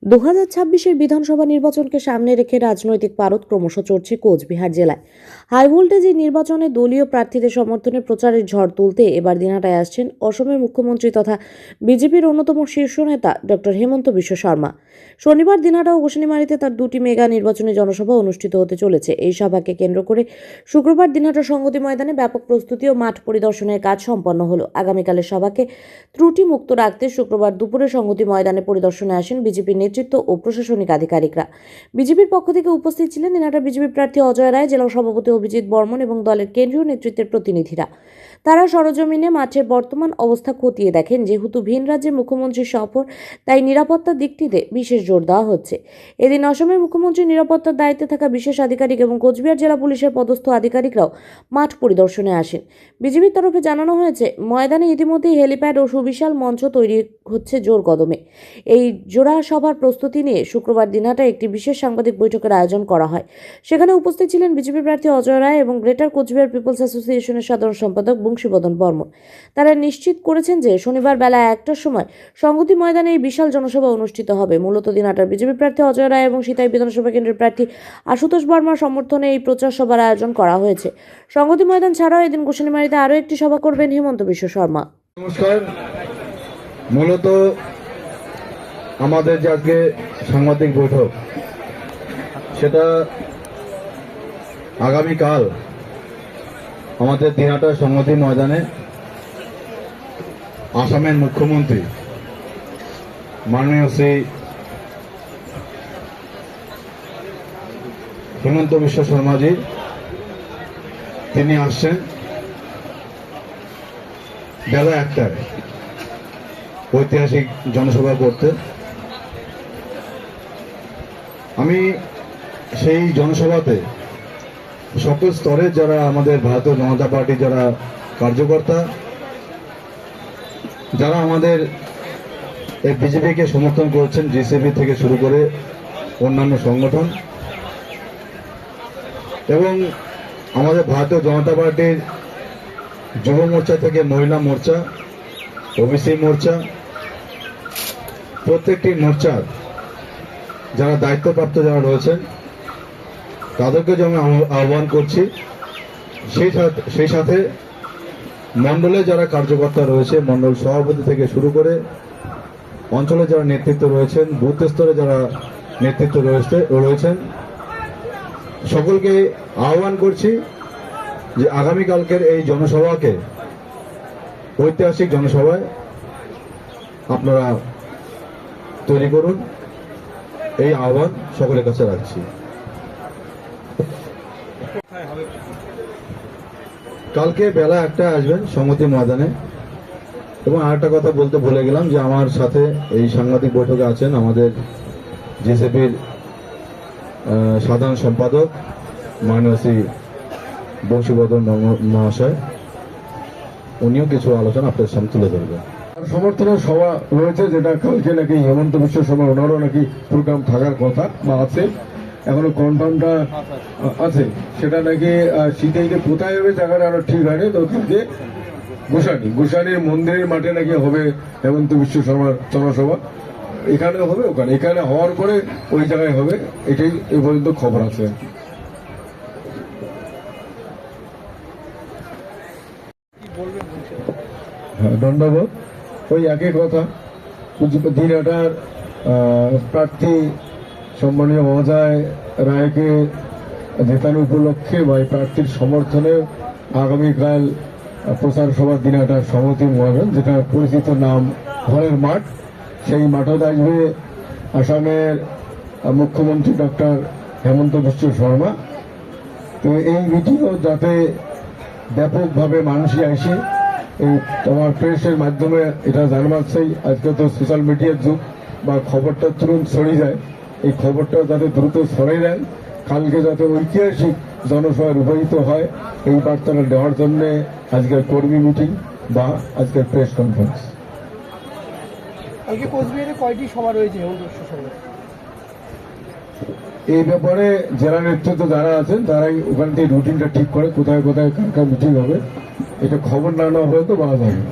2026-এর বিধানসভা নির্বাচনকে সামনে রেখে রাজনৈতিক পারদ ক্রমশ চড়ছে কোচবিহার জেলায়। হাই ভোল্টেজ এই নির্বাচনে দলীয় প্রার্থীদের সমর্থনে প্রচারের ঝড় তুলতে এবার দিনহাটায় আসছেন অসমের মুখ্যমন্ত্রী তথা বিজেপির অন্যতম শীর্ষ নেতা ডক্টর হেমন্ত বিশ্ব শর্মা। শনিবার দিনহাটা ও গোসানিমারীতে তার দুটি মেগা নির্বাচনী জনসভা অনুষ্ঠিত হতে চলেছে। এই সভাকে কেন্দ্র করে শুক্রবার দিনহাটা সংহতি ময়দানে ব্যাপক প্রস্তুতি ও মাঠ পরিদর্শনের কাজ সম্পন্ন হলো। আগামীকালের সভাকে ত্রুটি মুক্ত রাখতে শুক্রবার দুপুরে সংহতি ময়দানে পরিদর্শনে আসেন বিজেপির নেতৃত্ব ও প্রশাসনিক আধিকারিকরা। বিজেপির পক্ষ থেকে উপস্থিত ছিলেন দিনহাটা বিজেপি প্রার্থী অজয় রায়, জেলা সভাপতি অভিজিৎ বর্মন এবং দলের কেন্দ্রীয় নেতৃত্বের প্রতিনিধিরা। তারা সরজমিনে মাঠের বর্তমান অবস্থা খতিয়ে দেখেন। যেহেতু ভিন রাজ্যের মুখ্যমন্ত্রীর সফর, তাই নিরাপত্তার দিকটিতে বিশেষ জোর দেওয়া হচ্ছে। এদিন অসমের মুখ্যমন্ত্রীর নিরাপত্তার দায়িত্বে থাকা বিশেষ আধিকারিক এবং কোচবিহার জেলা পুলিশের পদস্থ আধিকারিকরাও মাঠ পরিদর্শনে আসেন। বিজেপির তরফে জানানো হয়েছে, ময়দানে ইতিমধ্যেই হেলিপ্যাড ও সুবিশাল মঞ্চ তৈরি হচ্ছে জোর কদমে। এই জোড়া সভার প্রস্তুতি নিয়ে শুক্রবার দিনহাটায় একটি বিশেষ সাংবাদিক বৈঠকের আয়োজন করা হয়। সেখানে উপস্থিত ছিলেন বিজেপি প্রার্থী অজয় রায় এবং গ্রেটার কোচবিহার পিপলস অ্যাসোসিয়েশনের সাধারণ সম্পাদক বংশীবদন বর্মন। তারা নিশ্চিত করেছেন যে শনিবার বেলা 1টার সময় সংহতি ময়দানে এই বিশাল জনসভা অনুষ্ঠিত হবে। মূলত দিনহাটার বিজেপি প্রার্থী অজয় রায় এবং সিতাই বিধানসভা কেন্দ্রের প্রার্থী আশুতোষ বর্মার সমর্থনে এই প্রচার সভার আয়োজন করা হয়েছে। সংহতি ময়দান ছাড়াও এদিন গোসানিমারীতে আরও একটি সভা করবেন হেমন্ত বিশ্ব শর্মা। নমস্কার। মূলত আমাদের যে আজকে সাংবাদিক বৈঠক, সেটা আগামীকাল আমাদের দিনহাটা সংহতি ময়দানে আসামের মুখ্যমন্ত্রী মাননীয় শ্রী হেমন্ত বিশ্ব শর্মাজি তিনি আসছেন বেলা 1টায় ঐতিহাসিক জনসভা করতে। আমি সেই জনসভাতে সকল স্তরের যারা আমাদের ভারতীয় জনতা পার্টি যারা কার্যকর্তা, যারা আমাদের এই বিজেপিকে সমর্থন করছেন, জিসিপি থেকে শুরু করে অন্যান্য সংগঠন, এবং আমাদের ভারতীয় জনতা পার্টির যুব মোর্চা থেকে মহিলা মোর্চা, ওবিসি মোর্চা, প্রত্যেকটি মোর্চার যারা দায়িত্বপ্রাপ্ত যারা রয়েছেন তাদেরকে যেমন আহ্বান করছি, সেই সাথে মণ্ডলে যারা কার্যকর্তা রয়েছে, মণ্ডল সভাপতি থেকে শুরু করে অঞ্চলে যারা নেতৃত্ব রয়েছেন, বুথ স্তরে যারা নেতৃত্ব রয়েছেন, সকলকে আহ্বান করছি যে আগামীকালকের এই জনসভাকে ঐতিহাসিক জনসভায় আপনারা তৈরি করুন। এই আহ্বান সকলের কাছে রাখছি। কালকে বেলা 1টায় আসবেন সংহতি ময়দানে। এবং আরেকটা কথা বলতে ভুলে গেলাম যে আমার সাথে এই সাংবাদিক বৈঠকে আছেন আমাদের জিসিপির সাধারণ সম্পাদক মাননীয় শ্রী বংশীবদন মহাশয়। উনিও কিছু আলোচনা আপনাদের সামনে তুলে ধরবেন। সমর্থনের সভা রয়েছে, যেটা কালকে নাকি হেমন্ত বিশ্ব শর্মা ওনারও নাকি প্রোগ্রাম থাকার কথা বা আছে, এখনো কনফার্মটা আছে। সেটা নাকি শীতে কোথায় হবে জায়গাটা আরো ঠিক হয়নি। তো কালকে গোসানির মন্দিরের মাঠে নাকি হবে হেমন্ত বিশ্ব শর্মার জনসভা। এখানে হবে, এখানে হওয়ার পরে ওই জায়গায় হবে, এটাই এ পর্যন্ত খবর আছে। হ্যাঁ, ধন্যবাদ। ওই একই কথা, দিনহাটার প্রার্থী সম্মানীয় অজয় রায়কে জেতানো উপলক্ষে বা এই প্রার্থীর সমর্থনে আগামীকাল প্রচার সভা দিনহাটার সংহতি ময়দান, যেটা পরিচিত নাম ঘরের মাঠ, সেই মাঠে আসবে আসামের মুখ্যমন্ত্রী ডক্টর হেমন্ত বিশ্ব শর্মা। তো এই মিটিংও যাতে ব্যাপকভাবে মানুষই আসে, এই তোমার প্রেসের মাধ্যমে এটা জানবার চাই। আজকে তো সোশ্যাল মিডিয়ার যুগ, বা খবরটা তুরন্ত ছড়িয়ে যায়, এই খবরটা যাতে দ্রুত ছড়িয়ে দেন, কালকে যাতে ঐতিহাসিক জনসভায় রূপায়িত হয়, এই বার্তাটা দেওয়ার জন্য আজকের কর্মী মিটিং বা আজকের প্রেস কনফারেন্স। কালকে কোচবিহারে কয়টি সভা রয়েছে? এই ব্যাপারে জেলা নেতৃত্ব যারা আছেন তারাই ওখান থেকে রুটিনটা ঠিক করে কোথায় কোথায় কার কার মিটিং হবে, এটা খবর না নেওয়া পর্যন্ত বলা যাবে।